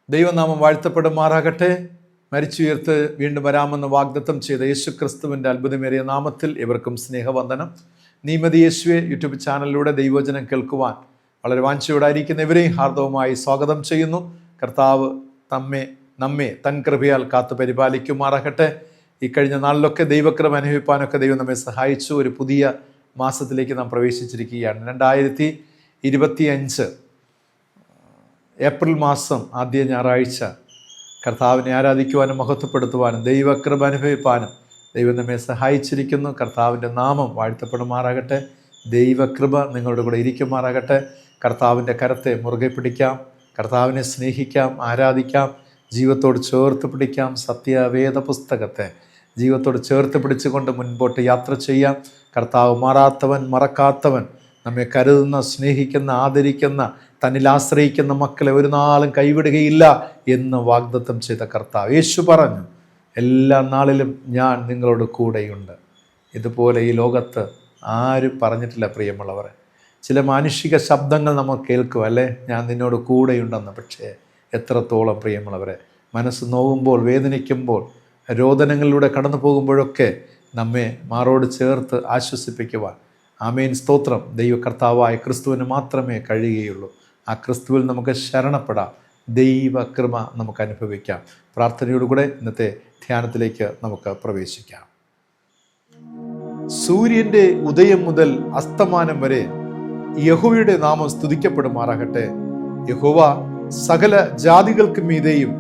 ദൈവനാമം വാഴ്ത്തപ്പെടുമാറാകട്ടെ. മരിച്ചുയർത്ത് വീണ്ടും വരാമെന്ന് വാഗ്ദത്തം ചെയ്ത യേശു ക്രിസ്തുവിൻ്റെ അത്ഭുതമേറിയ നാമത്തിൽ ഇവർക്കും സ്നേഹവന്ദനം. നീമതി യേശുവെ യൂട്യൂബ് ചാനലിലൂടെ ദൈവവചനം കേൾക്കുവാൻ വളരെ വാഞ്ചയോടായിരിക്കുന്ന ഇവരെയും ഹാർദവമായി സ്വാഗതം ചെയ്യുന്നു. കർത്താവ് നമ്മെ തൻ കൃപയാൽ കാത്തു പരിപാലിക്കുമാറാകട്ടെ. ഈ കഴിഞ്ഞ നാളിലൊക്കെ ദൈവകൃപ അനുഭവിപ്പാനൊക്കെ ദൈവം നമ്മെ സഹായിച്ചു. ഒരു പുതിയ മാസത്തിലേക്ക് നാം പ്രവേശിച്ചിരിക്കുകയാണ്. 2025 ഏപ്രിൽ മാസം ആദ്യ ഞായറാഴ്ച കർത്താവിനെ ആരാധിക്കുവാനും മഹത്വപ്പെടുത്തുവാനും ദൈവകൃപ അനുഭവിപ്പാനും ദൈവം നമ്മെ സഹായിച്ചിരിക്കുന്നു. കർത്താവിൻ്റെ നാമം വാഴ്ത്തപ്പെടുമാറാകട്ടെ. ദൈവകൃപ നിങ്ങളുടെ കൂടെ ഇരിക്കുമാറാകട്ടെ. കർത്താവിൻ്റെ കരത്തെ മുറുകെ പിടിക്കാം, കർത്താവിനെ സ്നേഹിക്കാം, ആരാധിക്കാം, ജീവിതത്തോട് ചേർത്ത് പിടിക്കാം. സത്യവേദ പുസ്തകത്തെ ജീവിതത്തോട് ചേർത്ത് പിടിച്ചുകൊണ്ട് മുൻപോട്ട് യാത്ര ചെയ്യാം. കർത്താവ് മാറാത്തവൻ, മറക്കാത്തവൻ, നമ്മെ കരുതുന്ന, സ്നേഹിക്കുന്ന, ആദരിക്കുന്ന, തന്നിൽ ആശ്രയിക്കുന്ന മക്കളെ ഒരു നാളും കൈവിടുകയില്ല എന്ന് വാഗ്ദത്തം ചെയ്ത കർത്താവ് യേശു പറഞ്ഞു, എല്ലാ നാളിലും ഞാൻ നിങ്ങളോട് കൂടെയുണ്ട്. ഇതുപോലെ ഈ ലോകത്ത് ആരും പറഞ്ഞിട്ടില്ല പ്രിയമുള്ളവരെ. ചില മാനുഷിക ശബ്ദങ്ങൾ നമ്മൾ കേൾക്കും, അല്ലേ, ഞാൻ നിന്നോട് കൂടെയുണ്ടെന്ന്. പക്ഷേ എത്രത്തോളം പ്രിയമുള്ളവരെ, മനസ്സ് നോവുമ്പോൾ, വേദനിക്കുമ്പോൾ, രോദനങ്ങളിലൂടെ കടന്നു പോകുമ്പോഴൊക്കെ നമ്മെ മാറോട് ചേർത്ത് ആശ്വസിപ്പിക്കുവാൻ, ആമേൻ, സ്തോത്രം, ദൈവ കർത്താവായ ക്രിസ്തുവിന് മാത്രമേ കഴിയുകയുള്ളൂ. ആ ക്രിസ്തുവിൽ നമുക്ക് ശരണപ്പെടാം, ദൈവകൃപ നമുക്ക് അനുഭവിക്കാം. പ്രാർത്ഥനയോടുകൂടെ ഇന്നത്തെ ധ്യാനത്തിലേക്ക് നമുക്ക് പ്രവേശിക്കാം. സൂര്യൻ്റെ ഉദയം മുതൽ അസ്തമാനം വരെ യഹോവയുടെ നാമം സ്തുതിക്കപ്പെടുമാറാകട്ടെ. യഹോവ സകല ജാതികൾക്ക് മീതെയും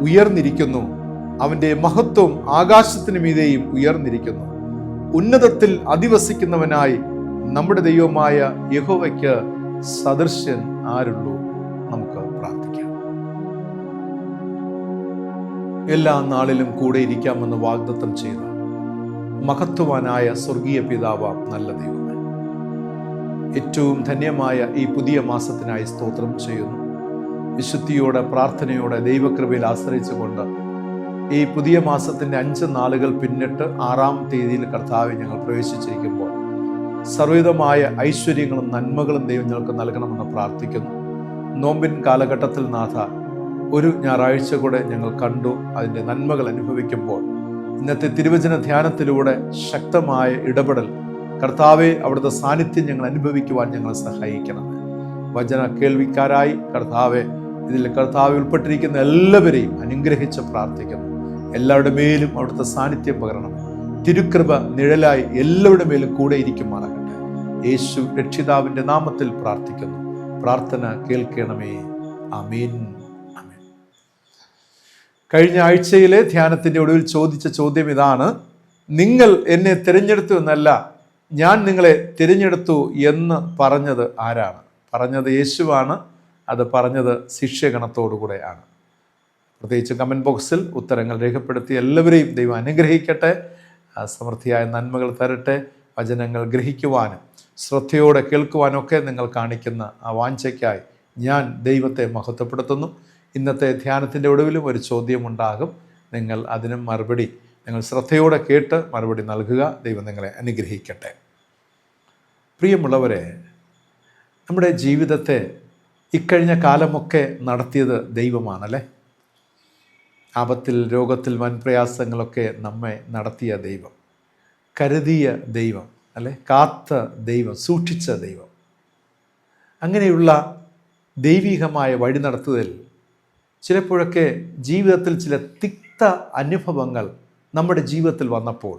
ഉയർന്നിരിക്കുന്നു, അവൻ്റെ മഹത്വം ആകാശത്തിന് മീതെയും ഉയർന്നിരിക്കുന്നു. ഉന്നതത്തിൽ അധിവസിക്കുന്നവനായി നമ്മുടെ ദൈവമായ യഹോവയ്ക്ക് സദൃശ്യൻ ആരുള്ളൂ? നമുക്ക് പ്രാർത്ഥിക്കാം. എല്ലാ നാളിലും കൂടെ ഇരിക്കാമെന്ന് വാഗ്ദത്തം ചെയ്ത മഹത്വവാനായ സ്വർഗീയ പിതാവാം നല്ല ദൈവമേ, ഏറ്റവും ധന്യമായ ഈ പുതിയ മാസത്തിനായി സ്തോത്രം ചെയ്യുന്നു. വിശുദ്ധിയോടെ, പ്രാർത്ഥനയോടെ, ദൈവകൃപയിൽ ആശ്രയിച്ചുകൊണ്ട് ഈ പുതിയ മാസത്തിൻ്റെ 5 നാളുകൾ പിന്നിട്ട് 6-ാം തീയതിയിൽ കർത്താവ് ഞങ്ങൾ പ്രവേശിച്ചിരിക്കുമ്പോൾ സർവ്വവിധമായ ഐശ്വര്യങ്ങളും നന്മകളും ദൈവം ഞങ്ങൾക്ക് നൽകണമെന്ന് പ്രാർത്ഥിക്കുന്നു. നോമ്പിൻ കാലഘട്ടത്തിൽ നാഥ, ഒരു ഞായറാഴ്ച കൂടെ ഞങ്ങൾ കണ്ടു, അതിൻ്റെ നന്മകൾ അനുഭവിക്കുമ്പോൾ ഇന്നത്തെ തിരുവചന ധ്യാനത്തിലൂടെ ശക്തമായ ഇടപെടൽ കർത്താവെ, അവിടുത്തെ സാന്നിധ്യം ഞങ്ങൾ അനുഭവിക്കുവാൻ ഞങ്ങളെ സഹായിക്കണം. വചന കേൾവിക്കാരായി കർത്താവെ, ഇതിൽ കർത്താവ് ഉൾപ്പെട്ടിരിക്കുന്ന എല്ലാവരെയും അനുഗ്രഹിച്ച് പ്രാർത്ഥിക്കുന്നു. എല്ലാവരുടെ മേലും അവിടുത്തെ സാന്നിധ്യം പകരണമേ. തിരുകൃപ നിഴലായി എല്ലാവരുടെ മേലും കൂടെ ഇരിക്കുമാറാകട്ടെ. യേശു രക്ഷിതാവിൻ്റെ നാമത്തിൽ പ്രാർത്ഥിക്കുന്നു. പ്രാർത്ഥന കേൾക്കണമേ. ആമേൻ, ആമേൻ. കഴിഞ്ഞ ആഴ്ചയിലെ ധ്യാനത്തിൻ്റെ ഒടുവിൽ ചോദിച്ച ചോദ്യം ഇതാണ്: നിങ്ങൾ എന്നെ തിരഞ്ഞെടുത്തു എന്നല്ല, ഞാൻ നിങ്ങളെ തിരഞ്ഞെടുത്തു എന്ന് പറഞ്ഞത് ആരാണ്? പറഞ്ഞത് യേശുവാണ്. അത് പറഞ്ഞത് ശിഷ്യഗണത്തോടുകൂടെ ആണ്. പ്രത്യേകിച്ച് കമൻറ്റ് ബോക്സിൽ ഉത്തരങ്ങൾ രേഖപ്പെടുത്തി എല്ലാവരെയും ദൈവം അനുഗ്രഹിക്കട്ടെ, സമൃദ്ധിയായ നന്മകൾ തരട്ടെ. വചനങ്ങൾ ഗ്രഹിക്കുവാനും ശ്രദ്ധയോടെ കേൾക്കുവാനൊക്കെ നിങ്ങൾ കാണിക്കുന്ന ആ വാഞ്ചയ്ക്കായി ഞാൻ ദൈവത്തെ മഹത്വപ്പെടുത്തുന്നു. ഇന്നത്തെ ധ്യാനത്തിൻ്റെ ഒടുവിലും ഒരു ചോദ്യമുണ്ടാകും. നിങ്ങൾ അതിനും മറുപടി നിങ്ങൾ ശ്രദ്ധയോടെ കേട്ട് മറുപടി നൽകുക. ദൈവം നിങ്ങളെ അനുഗ്രഹിക്കട്ടെ. പ്രിയമുള്ളവരെ, നമ്മുടെ ജീവിതത്തെ ഇക്കഴിഞ്ഞ കാലമൊക്കെ നടത്തിയത് ദൈവമാണല്ലേ. ആപത്തിൽ, രോഗത്തിൽ, വൻപ്രയാസങ്ങളൊക്കെ നമ്മെ നടത്തിയ ദൈവം, കരുതിയ ദൈവം, അല്ലെ, കാത്ത ദൈവം, സൂക്ഷിച്ച ദൈവം. അങ്ങനെയുള്ള ദൈവികമായ വഴി നടത്തുതൽ ചിലപ്പോഴൊക്കെ ജീവിതത്തിൽ ചില തിക്ത അനുഭവങ്ങൾ നമ്മുടെ ജീവിതത്തിൽ വന്നപ്പോൾ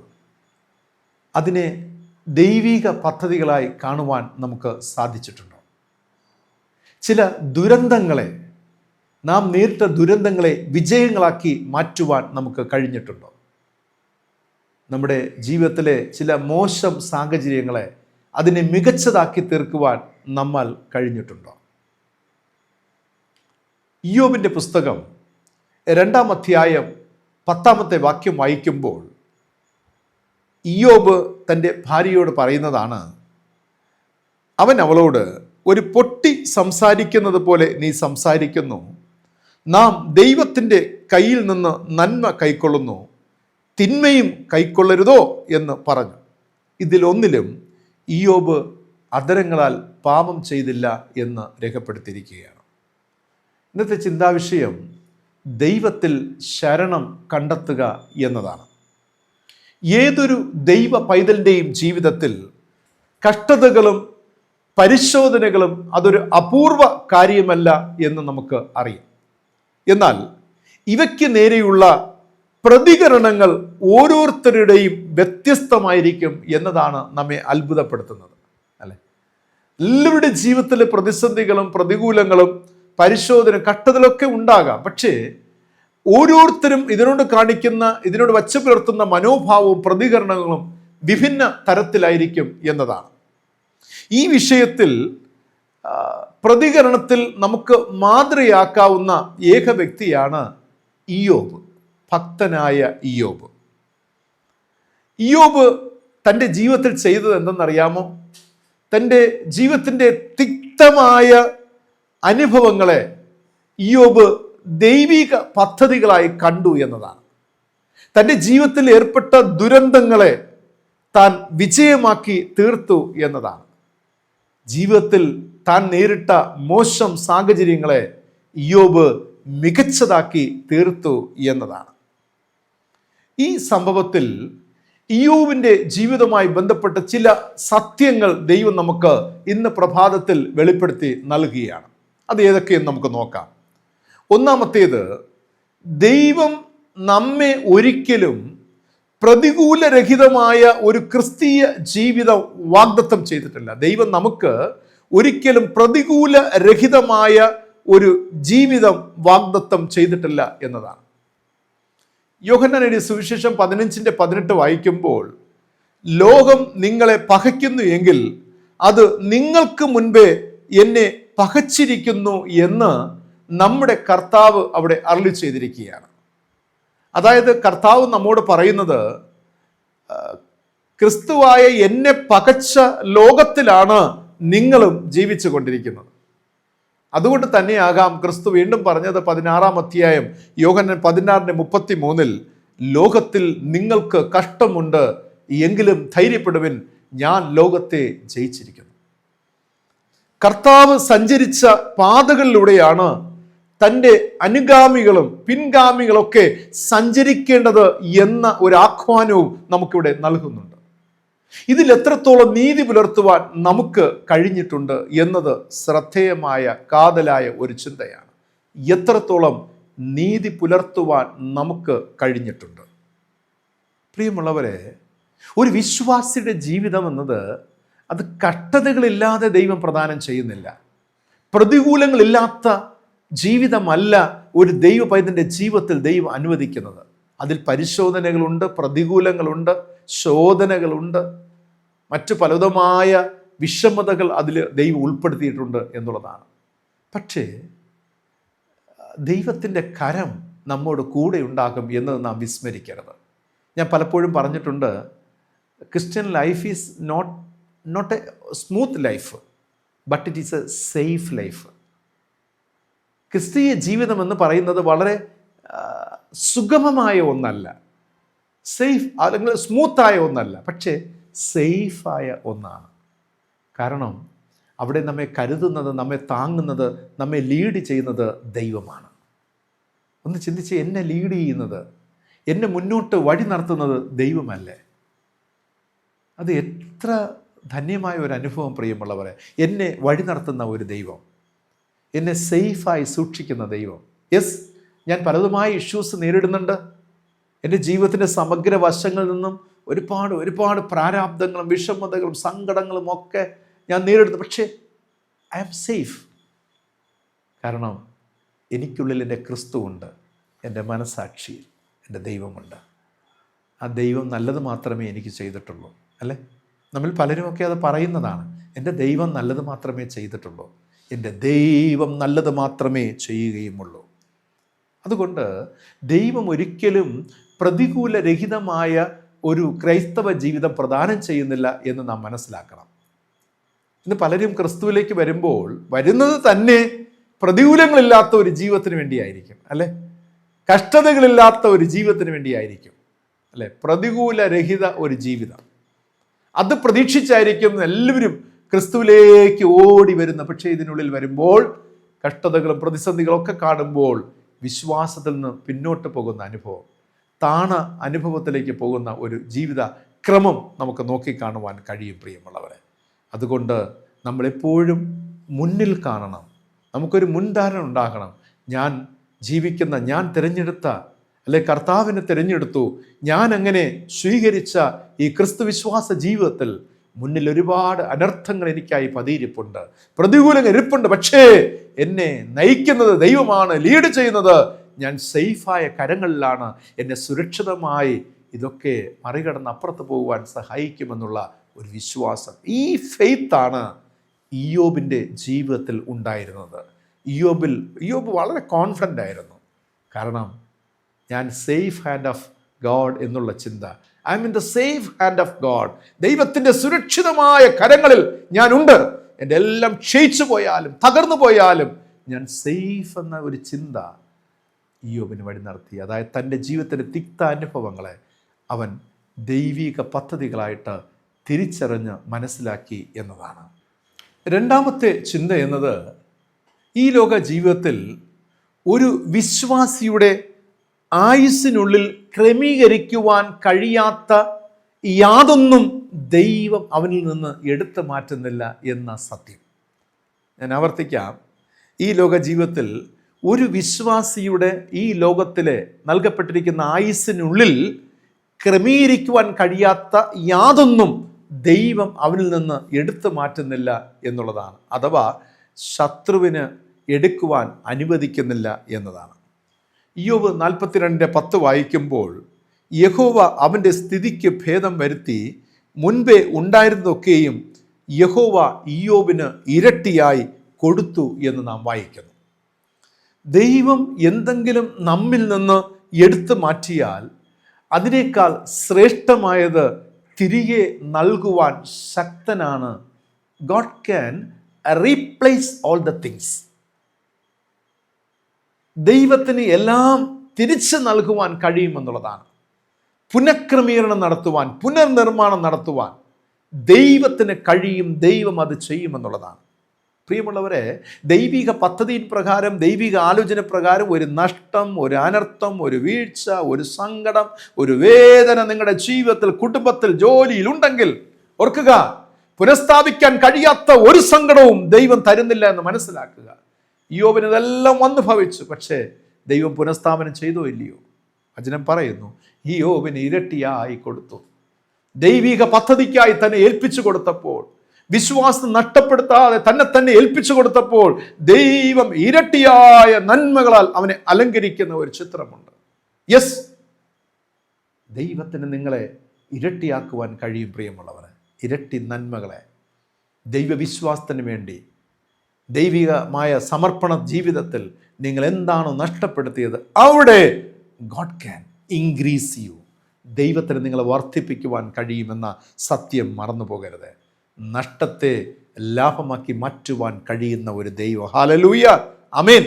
അതിനെ ദൈവിക പദ്ധതികളായി കാണുവാൻ നമുക്ക് സാധിച്ചിട്ടുണ്ടോ? ചില ദുരന്തങ്ങളെ, നാം നേരിട്ട ദുരന്തങ്ങളെ വിജയങ്ങളാക്കി മാറ്റുവാൻ നമുക്ക് കഴിഞ്ഞിട്ടുണ്ടോ? നമ്മുടെ ജീവിതത്തിലെ ചില മോശം സാഹചര്യങ്ങളെ അതിനെ മികച്ചതാക്കി തീർക്കുവാൻ നമ്മൾ കഴിഞ്ഞിട്ടുണ്ടോ? ഇയ്യോബിൻ്റെ പുസ്തകം 2-ാം അധ്യായം 10-ാമത്തെ വാക്യം വായിക്കുമ്പോൾ ഇയ്യോബ് തൻ്റെ ഭാര്യയോട് പറയുന്നതാണ്, അവൻ അവളോട്, ഒരു പൊട്ടി സംസാരിക്കുന്നത് പോലെ നീ സംസാരിക്കുന്നു. നാം ദൈവത്തിൻ്റെ കയ്യിൽ നിന്ന് നന്മ കൈക്കൊള്ളുന്നു, തിന്മയും കൈക്കൊള്ളരുതോ എന്ന് പറഞ്ഞു. ഇതിലൊന്നിലും ഇയ്യോബ് അധരങ്ങളാൽ പാപം ചെയ്തില്ല എന്ന് രേഖപ്പെടുത്തിയിരിക്കുകയാണ്. ഇന്നത്തെ ചിന്താവിഷയം ദൈവത്തിൽ ശരണം കണ്ടെത്തുക എന്നതാണ്. ഏതൊരു ദൈവ പൈതലിൻ്റെയും ജീവിതത്തിൽ കഷ്ടതകളും പരിശോധനകളും അതൊരു അപൂർവ കാര്യമല്ല എന്ന് നമുക്ക് അറിയാം. എന്നാൽ ഇവയ്ക്ക് നേരെയുള്ള പ്രതികരണങ്ങൾ ഓരോരുത്തരുടെയും വ്യത്യസ്തമായിരിക്കും എന്നതാണ് നമ്മെ അത്ഭുതപ്പെടുത്തുന്നത്, അല്ലെ? എല്ലാവരുടെ ജീവിതത്തിലെ പ്രതിസന്ധികളും പ്രതികൂലങ്ങളും പരിശോധന കഷ്ടതകളൊക്കെ ഉണ്ടാകാം. പക്ഷേ ഓരോരുത്തരും ഇതിനോട് വച്ചു പുലർത്തുന്ന മനോഭാവവും പ്രതികരണങ്ങളും വിഭിന്ന തരത്തിലായിരിക്കും എന്നതാണ്. ഈ വിഷയത്തിൽ പ്രതികരണത്തിൽ നമുക്ക് മാതൃകയാക്കാവുന്ന ഏക വ്യക്തിയാണ് ഇയ്യോബ്, ഭക്തനായ ഇയ്യോബ്. ഇയ്യോബ് തൻ്റെ ജീവിതത്തിൽ ചെയ്തത് എന്തെന്നറിയാമോ? തൻ്റെ ജീവിതത്തിൻ്റെ തിക്തമായ അനുഭവങ്ങളെ ഇയ്യോബ് ദൈവിക പദ്ധതികളായി കണ്ടു എന്നതാണ്. തൻ്റെ ജീവിതത്തിൽ ഏർപ്പെട്ട ദുരന്തങ്ങളെ താൻ വിജയമാക്കി തീർത്തു എന്നതാണ്. ജീവിതത്തിൽ താൻ നേരിട്ട മോശം സാഹചര്യങ്ങളെ ഇയ്യോബ് മികച്ചതാക്കി തീർത്തു എന്നതാണ്. ഈ സംഭവത്തിൽ ഇയ്യോബിൻ്റെ ജീവിതവുമായി ബന്ധപ്പെട്ട ചില സത്യങ്ങൾ ദൈവം നമുക്ക് ഇന്ന് പ്രഭാതത്തിൽ വെളിപ്പെടുത്തി നൽകുകയാണ്. അത് ഏതൊക്കെയെന്ന് നമുക്ക് നോക്കാം. ഒന്നാമത്തേത്, ദൈവം നമ്മെ ഒരിക്കലും പ്രതികൂലരഹിതമായ ഒരു ക്രിസ്തീയ ജീവിതം വാഗ്ദത്തം ചെയ്തിട്ടില്ല. ദൈവം നമുക്ക് ഒരിക്കലും പ്രതികൂലരഹിതമായ ഒരു ജീവിതം വാഗ്ദത്തം ചെയ്തിട്ടില്ല എന്നതാണ്. യോഹന്നാൻ എഴുതിയ സുവിശേഷം 15:18 വായിക്കുമ്പോൾ, ലോകം നിങ്ങളെ പകയ്ക്കുന്നു എങ്കിൽ അത് നിങ്ങൾക്ക് മുൻപേ എന്നെ പകച്ചിരിക്കുന്നു എന്ന് നമ്മുടെ കർത്താവ് അവിടെ അരുളി ചെയ്തിരിക്കുകയാണ്. അതായത് കർത്താവ് നമ്മോട് പറയുന്നത്, ക്രിസ്തുവായ എന്നെ പകച്ച ലോകത്തിലാണ് നിങ്ങളും ജീവിച്ചു കൊണ്ടിരിക്കുന്നത്. അതുകൊണ്ട് തന്നെയാകാം ക്രിസ്തു വീണ്ടും പറഞ്ഞത് 16-ാം അധ്യായം യോഹന്നാൻ 16:33 ലോകത്തിൽ നിങ്ങൾക്ക് കഷ്ടമുണ്ട്, എങ്കിലും ധൈര്യപ്പെടുവിൻ, ഞാൻ ലോകത്തെ ജയിച്ചിരിക്കുന്നു. കർത്താവ് സഞ്ചരിച്ച പാതകളിലൂടെയാണ് തൻ്റെ അനുഗാമികളും പിൻഗാമികളൊക്കെ സഞ്ചരിക്കേണ്ടത് എന്ന ഒരു ആഹ്വാനവും നമുക്കിവിടെ നൽകുന്നുണ്ട്. ഇതിൽ എത്രത്തോളം നീതി പുലർത്തുവാൻ നമുക്ക് കഴിഞ്ഞിട്ടുണ്ട് എന്നത് ശ്രദ്ധേയമായ കാതലായ ഒരു ചിന്തയാണ്. എത്രത്തോളം നീതി പുലർത്തുവാൻ നമുക്ക് കഴിഞ്ഞിട്ടുണ്ട്. പ്രിയമുള്ളവരെ, ഒരു വിശ്വാസിയുടെ ജീവിതം എന്നത് അത് കഷ്ടതകളില്ലാതെ ദൈവം പ്രദാനം ചെയ്യുന്നില്ല. പ്രതികൂലങ്ങളില്ലാത്ത ജീവിതമല്ല ഒരു ദൈവ പൈതന്റെ ജീവിതത്തിൽ ദൈവം അനുവദിക്കുന്നത്. അതിൽ പരിശോധനകളുണ്ട്, പ്രതികൂലങ്ങളുണ്ട്, ശോധനകളുണ്ട്, മറ്റു പലതുമായ വിഷമതകൾ അതിൽ ദൈവം ഉൾപ്പെടുത്തിയിട്ടുണ്ട് എന്നുള്ളതാണ്. പക്ഷേ ദൈവത്തിൻ്റെ കരം നമ്മോട് കൂടെ ഉണ്ടാകും എന്ന് നാം വിസ്മരിക്കരുത്. ഞാൻ പലപ്പോഴും പറഞ്ഞിട്ടുണ്ട്, Christian life is not a smooth life, but it is a safe life. ക്രിസ്തീയ ജീവിതം എന്ന് പറയുന്നത് വളരെ സുഗമമായ ഒന്നല്ല, സേഫ് അല്ലെങ്കിൽ സ്മൂത്തായ ഒന്നല്ല, പക്ഷേ സേഫായ ഒന്നാണ്. കാരണം അവിടെ നമ്മെ കരുതുന്നത്, നമ്മെ താങ്ങുന്നത്, നമ്മെ ലീഡ് ചെയ്യുന്നത് ദൈവമാണ്. ഒന്ന് ചിന്തിച്ച്, എന്നെ ലീഡ് ചെയ്യുന്നത്, എന്നെ മുന്നോട്ട് വഴി നടത്തുന്നത് ദൈവമല്ലേ? അത് എത്ര ധന്യമായ ഒരു അനുഭവം പ്രിയമുള്ളവരെ. എന്നെ വഴി നടത്തുന്ന ഒരു ദൈവം, എന്നെ സേഫായി സൂക്ഷിക്കുന്ന ദൈവം. യെസ്, ഞാൻ പലതുമായ ഇഷ്യൂസ് നേരിടുന്നുണ്ട്. എൻ്റെ ജീവിതത്തിൻ്റെ സമഗ്ര വശങ്ങളിൽ നിന്നും ഒരുപാട് പ്രാരാബ്ദങ്ങളും വിഷമതകളും സങ്കടങ്ങളും ഒക്കെ ഞാൻ നേരിടുന്നു. പക്ഷേ ഐ ആം സേഫ്. കാരണം എനിക്കുള്ളിൽ എൻ്റെ ക്രിസ്തുവുണ്ട്, എൻ്റെ മനസാക്ഷിയിൽ എൻ്റെ ദൈവമുണ്ട്. ആ ദൈവം നല്ലത് മാത്രമേ എനിക്ക് ചെയ്തിട്ടുള്ളൂ, അല്ലേ? നമ്മൾ പലരുമൊക്കെ അത് പറയുന്നതാണ്, എൻ്റെ ദൈവം നല്ലത് മാത്രമേ ചെയ്തിട്ടുള്ളൂ, എൻ്റെ ദൈവം നല്ലത് മാത്രമേ ചെയ്യുകയുമുള്ളൂ. അതുകൊണ്ട് ദൈവം ഒരിക്കലും പ്രതികൂലരഹിതമായ ഒരു ക്രൈസ്തവ ജീവിതം പ്രദാനം ചെയ്യുന്നില്ല എന്ന് നാം മനസ്സിലാക്കണം. ഇന്ന് പലരും ക്രിസ്തുവിലേക്ക് വരുന്നത് തന്നെ പ്രതികൂലങ്ങളില്ലാത്ത ഒരു ജീവിതത്തിന് വേണ്ടിയായിരിക്കും, അല്ലേ? കഷ്ടതകളില്ലാത്ത ഒരു ജീവിതത്തിന് വേണ്ടിയായിരിക്കും, അല്ലേ? പ്രതികൂലരഹിത ഒരു ജീവിതം, അത് പ്രതീക്ഷിച്ചായിരിക്കും എല്ലാവരും ക്രിസ്തുവിലേക്ക് ഓടി വരുന്ന. പക്ഷേ ഇതിനുള്ളിൽ വരുമ്പോൾ കഷ്ടതകളും പ്രതിസന്ധികളും ഒക്കെ കാണുമ്പോൾ വിശ്വാസത്തിൽ നിന്ന് പിന്നോട്ട് പോകുന്ന അനുഭവം, താണ അനുഭവത്തിലേക്ക് പോകുന്ന ഒരു ജീവിത ക്രമം നമുക്ക് നോക്കിക്കാണുവാൻ കഴിയും പ്രിയമുള്ളവരെ. അതുകൊണ്ട് നമ്മളെപ്പോഴും മുന്നിൽ കാണണം. നമുക്കൊരു മുൻധാരണ ഉണ്ടാകണം. ഞാൻ ജീവിക്കുന്ന, ഞാൻ തിരഞ്ഞെടുത്ത, അല്ലെ കർത്താവിനെ തിരഞ്ഞെടുത്തു, ഞാൻ അങ്ങനെ സ്വീകരിച്ച ഈ ക്രിസ്തുവിശ്വാസ ജീവിതത്തിൽ മുന്നിൽ ഒരുപാട് അനർത്ഥങ്ങൾ എനിക്കായി പതിയിരിപ്പുണ്ട്, പ്രതികൂലങ്ങൾ ഇരിപ്പുണ്ട്. പക്ഷേ എന്നെ നയിക്കുന്നത് ദൈവമാണ്, ലീഡ് ചെയ്യുന്നത് ഞാൻ സേഫായ കരങ്ങളിലാണ്, എന്നെ സുരക്ഷിതമായി ഇതൊക്കെ മറികടന്ന് അപ്പുറത്ത് പോകുവാൻ സഹായിക്കുമെന്നുള്ള ഒരു വിശ്വാസം, ഈ ഫെയ്ത്താണ് ഇയ്യോബിൻ്റെ ജീവിതത്തിൽ ഉണ്ടായിരുന്നത്. ഇയ്യോബ് വളരെ കോൺഫിഡൻ്റ് ആയിരുന്നു. കാരണം ഞാൻ സേഫ് ഹാൻഡ് ഓഫ് ഗോഡ് എന്നുള്ള ചിന്ത, I M in the safe hand of God, ദൈവത്തിൻ്റെ സുരക്ഷിതമായ കരങ്ങളിൽ ഞാനുണ്ട്. എൻ്റെ എല്ലാം ക്ഷയിച്ചു പോയാലും തകർന്നു പോയാലും ഞാൻ സേഫ് എന്ന ഒരു ചിന്ത ഇയ്യോബിന് വഴി നടത്തി. അതായത് തൻ്റെ ജീവിതത്തിൻ്റെ തിക്ത അനുഭവങ്ങളെ അവൻ ദൈവിക പദ്ധതികളായിട്ട് തിരിച്ചറിഞ്ഞ് മനസ്സിലാക്കി എന്നതാണ്. രണ്ടാമത്തെ ചിന്ത എന്നത്, ഈ ലോക ജീവിതത്തിൽ ഒരു വിശ്വാസിയുടെ ആയുസ്സിനുള്ളിൽ ക്രമീകരിക്കുവാൻ കഴിയാത്ത യാതൊന്നും ദൈവം അവനിൽ നിന്ന് എടുത്തു മാറ്റുന്നില്ല എന്ന സത്യം. ഞാൻ ആവർത്തിക്കാം, ഈ ലോക ജീവിതത്തിൽ ഒരു വിശ്വാസിയുടെ ഈ ലോകത്തിലെ നൽകപ്പെട്ടിരിക്കുന്ന ആയുസ്സിനുള്ളിൽ ക്രമീകരിക്കുവാൻ കഴിയാത്ത യാതൊന്നും ദൈവം അവനിൽ നിന്ന് എടുത്തു മാറ്റുന്നില്ല എന്നുള്ളതാണ്. അഥവാ ശത്രുവിന് എടുക്കുവാൻ അനുവദിക്കുന്നില്ല എന്നതാണ്. ഇയ്യോബ് 42:10 വായിക്കുമ്പോൾ, യഹോവ അവൻ്റെ സ്ഥിതിക്ക് ഭേദം വരുത്തി, മുൻപേ ഉണ്ടായിരുന്നതൊക്കെയും യഹോവ ഇയ്യോബിന് ഇരട്ടിയായി കൊടുത്തു എന്ന് നാം വായിക്കുന്നു. ദൈവം എന്തെങ്കിലും നമ്മിൽ നിന്ന് എടുത്തു മാറ്റിയാൽ അതിനേക്കാൾ ശ്രേഷ്ഠമായത് തിരികെ നൽകുവാൻ ശക്തനാണ്. God can replace all the things. ദൈവത്തിന് എല്ലാം തിരിച്ചു നൽകുവാൻ കഴിയുമെന്നുള്ളതാണ്. പുനഃക്രമീകരണം നടത്തുവാൻ, പുനർനിർമ്മാണം നടത്തുവാൻ ദൈവത്തിന് കഴിയും. ദൈവം അത് ചെയ്യുമെന്നുള്ളതാണ്. പ്രിയമുള്ളവരെ, ദൈവിക പദ്ധതി പ്രകാരം, ദൈവിക ആലോചന പ്രകാരം ഒരു നഷ്ടം, ഒരു അനർത്ഥം, ഒരു വീഴ്ച, ഒരു സങ്കടം, ഒരു വേദന നിങ്ങളുടെ ജീവിതത്തിൽ, കുടുംബത്തിൽ, ജോലിയിൽ ഉണ്ടെങ്കിൽ ഓർക്കുക, പുനഃസ്ഥാപിക്കാൻ കഴിയാത്ത ഒരു സങ്കടവും ദൈവം തരുന്നില്ല എന്ന് മനസ്സിലാക്കുക. ഇയ്യോബിന് ഇതെല്ലാം വന്നു ഭവിച്ചു, പക്ഷേ ദൈവം പുനഃസ്ഥാപനം ചെയ്തോ ഇല്ലയോ? വചനം പറയുന്നു, ഇയ്യോബിന് ഇരട്ടിയായി കൊടുത്തു. ദൈവിക പദ്ധതിക്കായി തന്നെ ഏൽപ്പിച്ചു കൊടുത്തപ്പോൾ, വിശ്വാസം നഷ്ടപ്പെടുത്താതെ തന്നെ ഏൽപ്പിച്ചു കൊടുത്തപ്പോൾ, ദൈവം ഇരട്ടിയായ നന്മകളാൽ അവനെ അലങ്കരിക്കുന്ന ഒരു ചിത്രമുണ്ട്. യെസ്, ദൈവത്തിന് നിങ്ങളെ ഇരട്ടിയാക്കുവാൻ കഴിയും പ്രിയമുള്ളവരെ. ഇരട്ടി നന്മകളെ ദൈവവിശ്വാസത്തിന് വേണ്ടി, ദൈവികമായ സമർപ്പണ ജീവിതത്തിൽ നിങ്ങൾ എന്താണോ നഷ്ടപ്പെടുത്തിയത്, അവിടെ ഗോഡ് ക്യാൻ ഇൻക്രീസ് യു. ദൈവത്തിന് നിങ്ങളെ വർദ്ധിപ്പിക്കുവാൻ കഴിയുമെന്ന സത്യം മറന്നു പോകരുത്. നഷ്ടത്തെ ലാഭമാക്കി മാറ്റുവാൻ കഴിയുന്ന ഒരു ദൈവം. ഹല്ലേലൂയ, ആമേൻ.